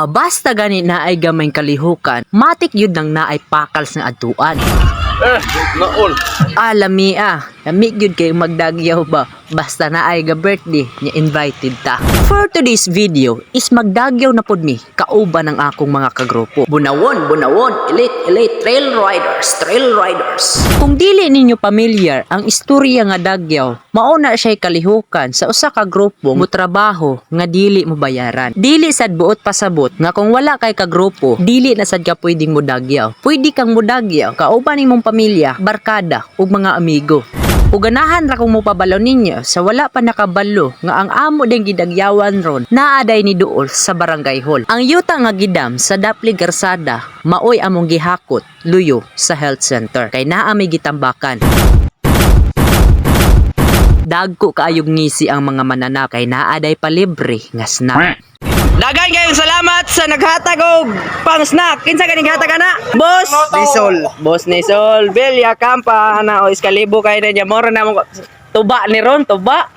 Basta gani na ay gamay kalihukan, matik yun nang naay pakals nga atuan. Naol. Lami gyud kay magdagyaw ba basta na ay ga birthday nya invited ta. For today's video is magdagyaw na pod mi kauban ng akong mga kagrupo. Bunawon, elite trail riders. Kung dili ninyo familiar ang istorya nga dagyaw, mao na siya kalihukan sa usa ka grupo mo trabaho nga dili mo bayaran. Dili sad buot pasabot nga kung wala kay kagrupo, dili na sad ka pwedeng modagyaw. Pwede kang modagyaw kauban nimong pamilya, barkada ug mga amigo. Ug ganahan ra kung mopabalo ninyo sa wala pa nakabalo nga ang amo ding gidagyawan ron naaday ni duol sa barangay hall. Ang yuta nga gidam sa Dapli Garsada maoy among gihakot luyo sa health center kay naa may gitambakan. Dagko kaayog ngisi ang mga mananap kay naaday palibre nga snack. Dagan kayong salamat sa naghatag og pang snack. Kinsa ganing hatag ana? Boss Nisol. Boss Nisol, Belia Campa ana o iskalibo kay na mora na mo tuba ni ron, tuba.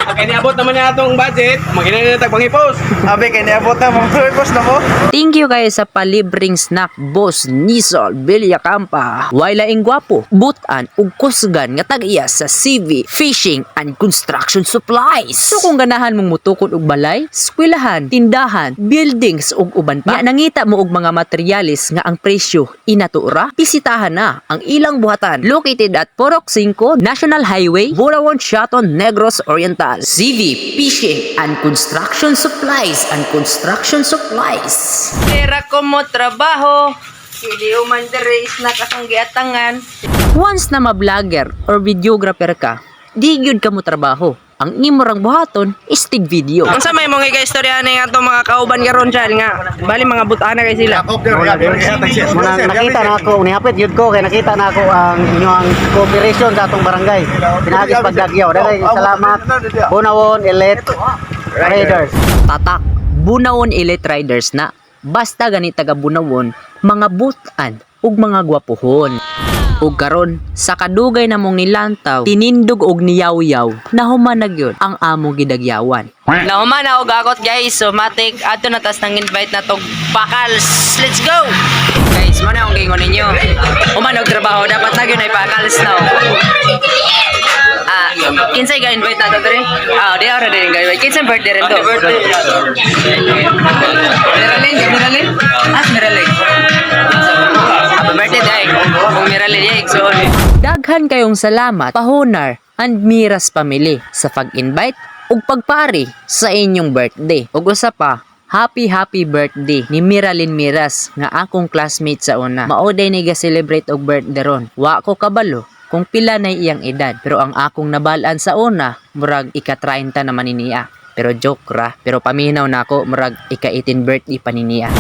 Kaya niabot naman niya itong budget, magkina na tagpangipos. Abi kay niabot na mga purpose na mo. Thank you kayo sa palibreng snack, Boss Nisol, Belia Campa. Wala ing gwapo, butan ug kusgan nga tag-iya sa CV, Fishing and Construction Supplies. So kung ganahan mong mutukod og balay, eskwelahan, tindahan, buildings ug uban pa, nangita mo og mga materialis nga ang presyo inatura, bisitahan na ang ilang buhatan located at Porok 5 National Highway, Burawon, Shaton, Negros Oriental. CV, Fishing and Construction Supplies Pera ko mo trabaho, hindi man deres na kasang giatangan. Once na ma-vlogger or videographer ka, di gyud ka mo trabaho. Ang imorang buhaton is tig video. Ang sa may mga istorya ni nga mga kauban karon siya nga bali mga butana kay sila. Muna nakita na ako, nihapit yun ko, kaya nakita na ako ang inyong cooperation sa atong barangay. Pinagis pagdagyaw. Dahil salamat, Bunawon Elite Riders. Tatak, Bunawon Elite Riders na. Basta gani taga Bunawon, mga butan ug mga gwapuhon. Ug karon sa kadugay namong nilantaw, tinindog og niyaw-yaw, nahumanag yun ang among gidagyawan. Nahumana og akot guys, so matik ato na tas nang invite na tog pakals. Let's go! Guys, mo na akong gingon ninyo. Humanog trabaho, dapat na yun ay pakals na. Kinsay ka invite na to dre? Di ara din ga invite. Kinsay birthday rin to? Miralin? Miralin. Happy birthday day. Kung Miralin day, so daghan kayong salamat, Pahonar and Miras family sa pag-invite ug pagpari sa inyong birthday. Ug usa pa, happy birthday ni Miralin Miras nga akong classmate sa una. Maoday ni ga-celebrate og birthday ron. Wa ko kabalo kung pila na iyang edad, pero ang akong nabalaan sa una, murag ika-30 naman niya. Pero joke ra, pero paminaw na ako, murag ika-18 birthday pa niya.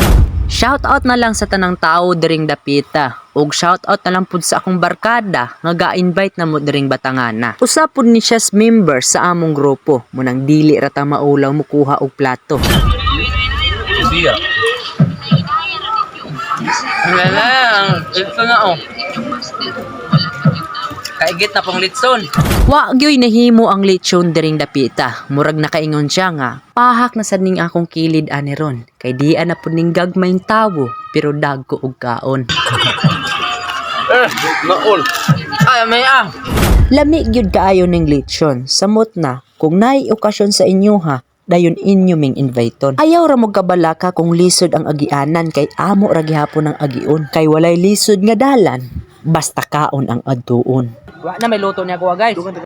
Shoutout na lang sa tanang tao diring dapita, ug shoutout na lang pud sa akong barkada nga ga-invite na mo diring Batangana. Usa pud ni siyas member sa among grupo, munang dili ra ta maulaw mo kuha og plato. Siya. Ngalang, ito na oh. Kaigit na pong litson. Wa gyoy nahimo ang litson diring dapita. Murag nakaingon siya nga, pahak na sad ning akong kilid ani ron. Kay di ana pud ning gagmayng tawo, pero dagko og kaon. Naol. May lami gyud kaayo ning litson. Samot na kung naay okasyon sa inyo ha, dayon inyo ming inviton. Ayaw ra mo kabalaka kung lisod ang agianan kay amo ra gihapon ang agion. Kay walay lisod nga dalan, basta kaon ang adtuon. Wa na may luto niya kuha guys.